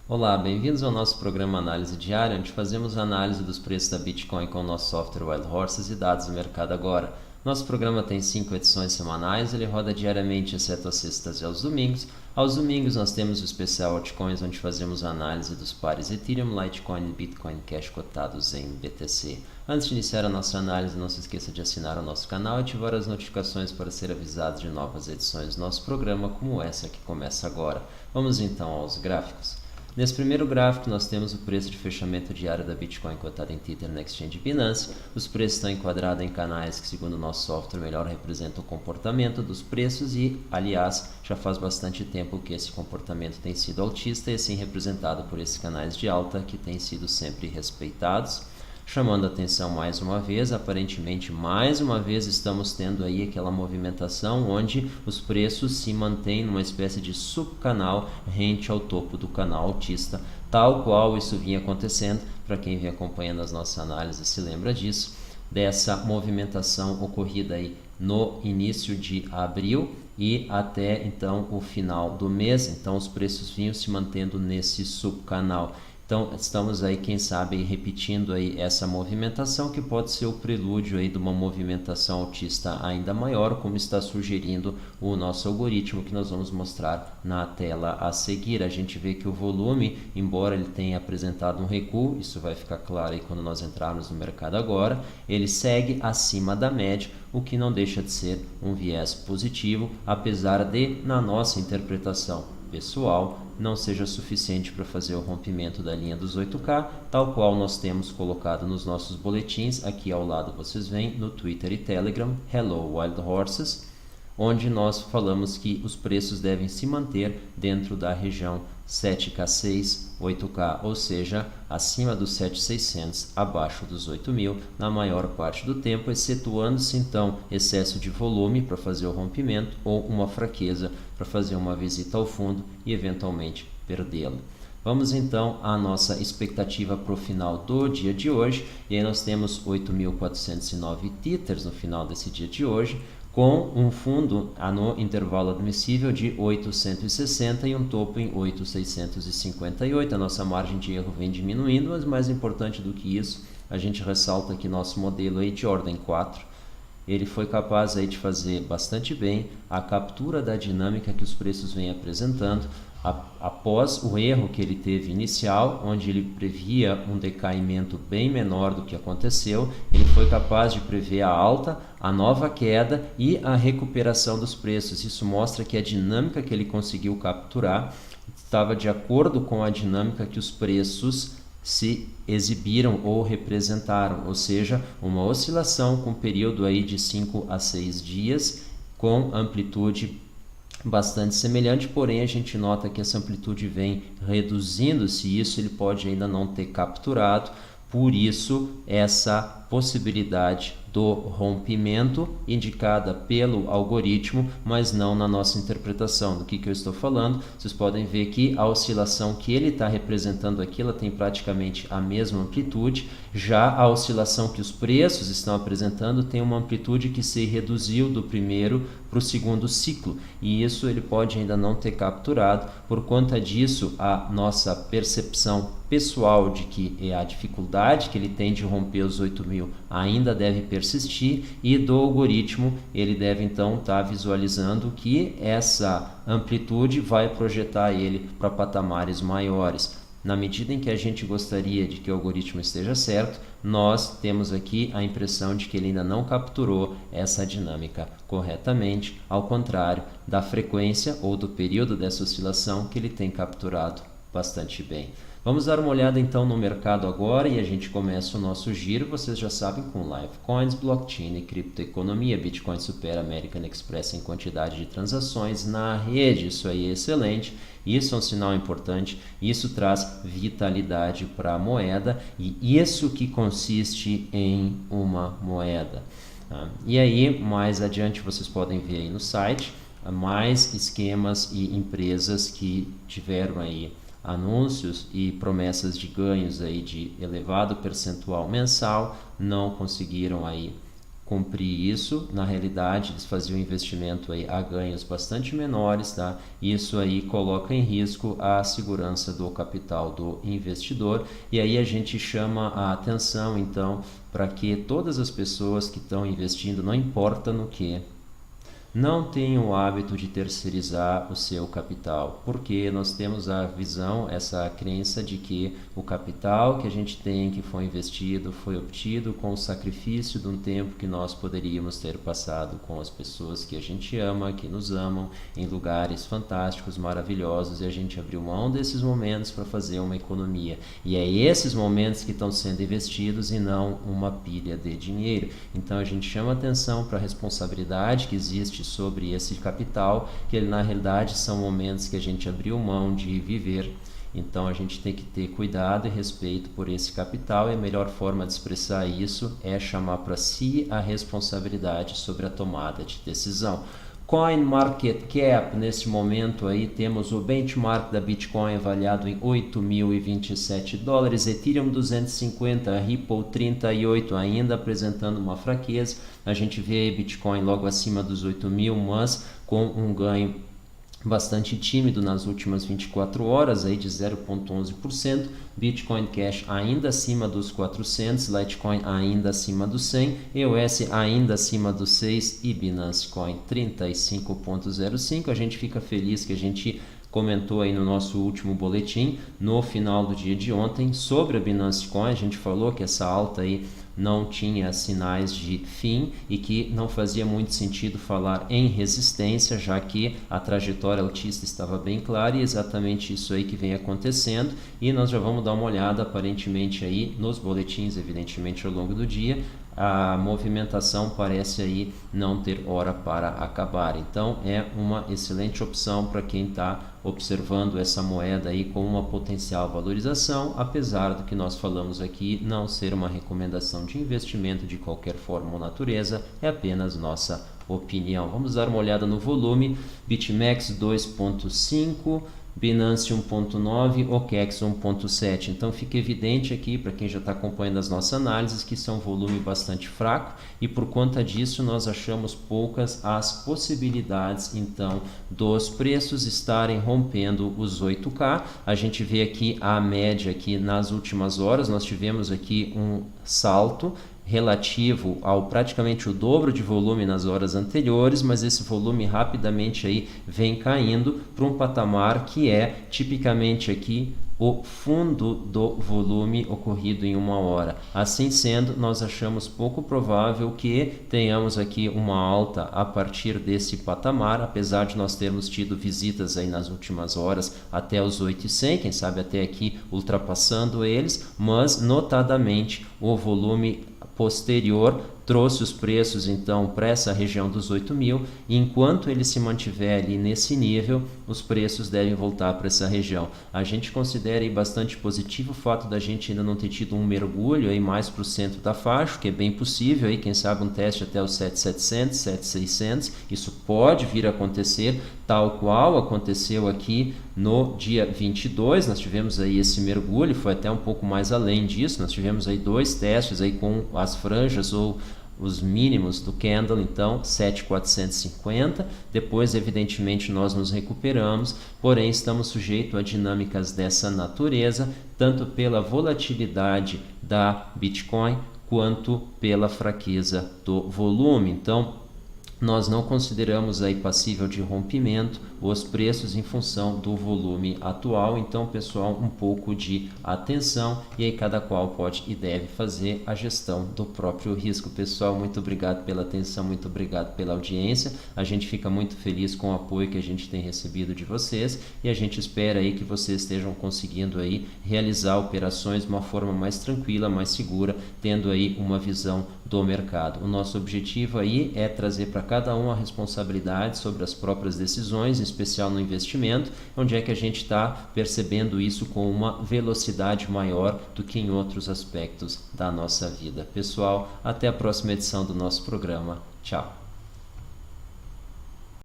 Olá, bem-vindos ao nosso programa Análise Diária, onde fazemos análise dos preços da Bitcoin com o nosso software Wild Horses e dados do mercado agora. Nosso programa tem 5 edições semanais, ele roda diariamente, exceto às sextas e aos domingos. Aos domingos nós temos o especial Altcoins, onde fazemos análise dos pares Ethereum, Litecoin e Bitcoin Cash cotados em BTC. Antes de iniciar a nossa análise, não se esqueça de assinar o nosso canal e ativar as notificações para ser avisado de novas edições do nosso programa, como essa que começa agora. Vamos então aos gráficos. Nesse primeiro gráfico, nós temos o preço de fechamento diário da Bitcoin cotada em Tether na Exchange Binance. Os preços estão enquadrados em canais que, segundo o nosso software, melhor representam o comportamento dos preços e, aliás, já faz bastante tempo que esse comportamento tem sido altista e assim representado por esses canais de alta que têm sido sempre respeitados. Chamando a atenção mais uma vez, aparentemente mais uma vez estamos tendo aí aquela movimentação onde os preços se mantêm numa espécie de subcanal rente ao topo do canal altista, tal qual isso vinha acontecendo. Para quem vem acompanhando as nossas análises se lembra disso, dessa movimentação ocorrida aí no início de abril e até então o final do mês. Então os preços vinham se mantendo nesse subcanal. Então, estamos aí, quem sabe, repetindo aí essa movimentação que pode ser o prelúdio aí de uma movimentação altista ainda maior, como está sugerindo o nosso algoritmo que nós vamos mostrar na tela a seguir. A gente vê que o volume, embora ele tenha apresentado um recuo, isso vai ficar claro aí quando nós entrarmos no mercado agora, ele segue acima da média, o que não deixa de ser um viés positivo, apesar de, na nossa interpretação pessoal, não seja suficiente para fazer o rompimento da linha dos 8K, tal qual nós temos colocado nos nossos boletins. Aqui ao lado vocês veem no Twitter e Telegram, Hello Wild Horses, onde nós falamos que os preços devem se manter dentro da região 7K6, 8K, ou seja, acima dos 7.600, abaixo dos 8.000, na maior parte do tempo, excetuando-se então excesso de volume para fazer o rompimento ou uma fraqueza para fazer uma visita ao fundo e eventualmente perdê-lo. Vamos então à nossa expectativa para o final do dia de hoje, e aí nós temos 8.409 Tethers no final desse dia de hoje, com um fundo no intervalo admissível de 860 e um topo em 8.658. A nossa margem de erro vem diminuindo, mas mais importante do que isso, a gente ressalta que nosso modelo aí de ordem 4, ele foi capaz aí de fazer bastante bem a captura da dinâmica que os preços vêm apresentando, após o erro que ele teve inicial, onde ele previa um decaimento bem menor do que aconteceu. Ele foi capaz de prever a alta, a nova queda e a recuperação dos preços. Isso mostra que a dinâmica que ele conseguiu capturar estava de acordo com a dinâmica que os preços se exibiram ou representaram, ou seja, uma oscilação com período aí de 5 a 6 dias com amplitude bastante semelhante, porém a gente nota que essa amplitude vem reduzindo-se, e isso ele pode ainda não ter capturado, por isso essa possibilidade do rompimento indicada pelo algoritmo, mas não na nossa interpretação. Do que eu estou falando? Vocês podem ver que a oscilação que ele está representando aqui, ela tem praticamente a mesma amplitude, já a oscilação que os preços estão apresentando tem uma amplitude que se reduziu do primeiro para o segundo ciclo, e isso ele pode ainda não ter capturado. Por conta disso, a nossa percepção pessoal de que a dificuldade que ele tem de romper os 8.000 ainda deve persistir, e do algoritmo ele deve então estar visualizando que essa amplitude vai projetar ele para patamares maiores. Na medida em que a gente gostaria de que o algoritmo esteja certo, nós temos aqui a impressão de que ele ainda não capturou essa dinâmica corretamente, ao contrário da frequência ou do período dessa oscilação que ele tem capturado bastante bem. Vamos dar uma olhada então no mercado agora, e a gente começa o nosso giro, vocês já sabem, com Litecoins, blockchain e criptoeconomia. Bitcoin supera American Express em quantidade de transações na rede, isso aí é excelente, isso é um sinal importante, isso traz vitalidade para a moeda, e isso que consiste em uma moeda. E aí, mais adiante, vocês podem ver aí no site mais esquemas e empresas que tiveram aí anúncios e promessas de ganhos aí de elevado percentual mensal, não conseguiram aí cumprir isso. Na realidade, eles faziam investimento aí a ganhos bastante menores, tá? Isso aí coloca em risco a segurança do capital do investidor, e aí a gente chama a atenção, então, para que todas as pessoas que estão investindo, não importa no que, não tenham o hábito de terceirizar o seu capital, porque nós temos a visão, essa crença de que o capital que a gente tem, que foi investido, foi obtido com o sacrifício de um tempo que nós poderíamos ter passado com as pessoas que a gente ama, que nos amam, em lugares fantásticos, maravilhosos, e a gente abriu mão desses momentos para fazer uma economia. E é esses momentos que estão sendo investidos e não uma pilha de dinheiro. Então a gente chama atenção para a responsabilidade que existe sobre esse capital, que ele, na realidade são momentos que a gente abriu mão de viver. Então a gente tem que ter cuidado e respeito por esse capital, e a melhor forma de expressar isso é chamar para si a responsabilidade sobre a tomada de decisão. CoinMarketCap, nesse momento aí temos o benchmark da Bitcoin avaliado em $8.027, Ethereum 250, Ripple 38, ainda apresentando uma fraqueza. A gente vê aí Bitcoin logo acima dos 8.000, mas com um ganho bastante tímido nas últimas 24 horas, aí de 0,11%, Bitcoin Cash ainda acima dos 400, Litecoin ainda acima dos 100, EOS ainda acima dos 6 e Binance Coin 35,05. A gente fica feliz que a gente comentou aí no nosso último boletim, no final do dia de ontem, sobre a Binance Coin. A gente falou que essa alta aí não tinha sinais de fim e que não fazia muito sentido falar em resistência, já que a trajetória altista estava bem clara, e exatamente isso aí que vem acontecendo. E nós já vamos dar uma olhada aparentemente aí nos boletins, evidentemente ao longo do dia. A movimentação parece aí não ter hora para acabar, então é uma excelente opção para quem está observando essa moeda aí com uma potencial valorização, apesar do que nós falamos aqui não ser uma recomendação de investimento de qualquer forma ou natureza, é apenas nossa opinião. Vamos dar uma olhada no volume. BitMEX 2,5, Binance 1.9, OKEx 1.7. Então fica evidente aqui para quem já está acompanhando as nossas análises que isso é um volume bastante fraco, e por conta disso nós achamos poucas as possibilidades então dos preços estarem rompendo os 8K. A gente vê aqui a média aqui nas últimas horas, nós tivemos aqui um salto relativo ao praticamente o dobro de volume nas horas anteriores, mas esse volume rapidamente aí vem caindo para um patamar que é tipicamente aqui o fundo do volume ocorrido em uma hora. Assim sendo, nós achamos pouco provável que tenhamos aqui uma alta a partir desse patamar, apesar de nós termos tido visitas aí nas últimas horas até os 8.100, quem sabe até aqui ultrapassando eles, mas notadamente o volume posterior trouxe os preços então para essa região dos 8.000, e enquanto ele se mantiver ali nesse nível, os preços devem voltar para essa região. A gente considera aí bastante positivo o fato da gente ainda não ter tido um mergulho aí mais para o centro da faixa, que é bem possível, aí, quem sabe um teste até os 7.700, 7.600, isso pode vir a acontecer, tal qual aconteceu aqui no dia 22, nós tivemos aí esse mergulho, foi até um pouco mais além disso, nós tivemos aí dois testes aí com as franjas ou os mínimos do candle, então 7.450, depois evidentemente nós nos recuperamos, porém estamos sujeitos a dinâmicas dessa natureza, tanto pela volatilidade da Bitcoin quanto pela fraqueza do volume. Então nós não consideramos aí passível de rompimento os preços em função do volume atual. Então, pessoal, um pouco de atenção, e aí cada qual pode e deve fazer a gestão do próprio risco. Pessoal, muito obrigado pela atenção, muito obrigado pela audiência. A gente fica muito feliz com o apoio que a gente tem recebido de vocês, e a gente espera aí que vocês estejam conseguindo aí realizar operações de uma forma mais tranquila, mais segura, tendo aí uma visão do mercado. O nosso objetivo aí é trazer para cada um a responsabilidade sobre as próprias decisões, em especial no investimento, onde é que a gente está percebendo isso com uma velocidade maior do que em outros aspectos da nossa vida. Pessoal, até a próxima edição do nosso programa. Tchau!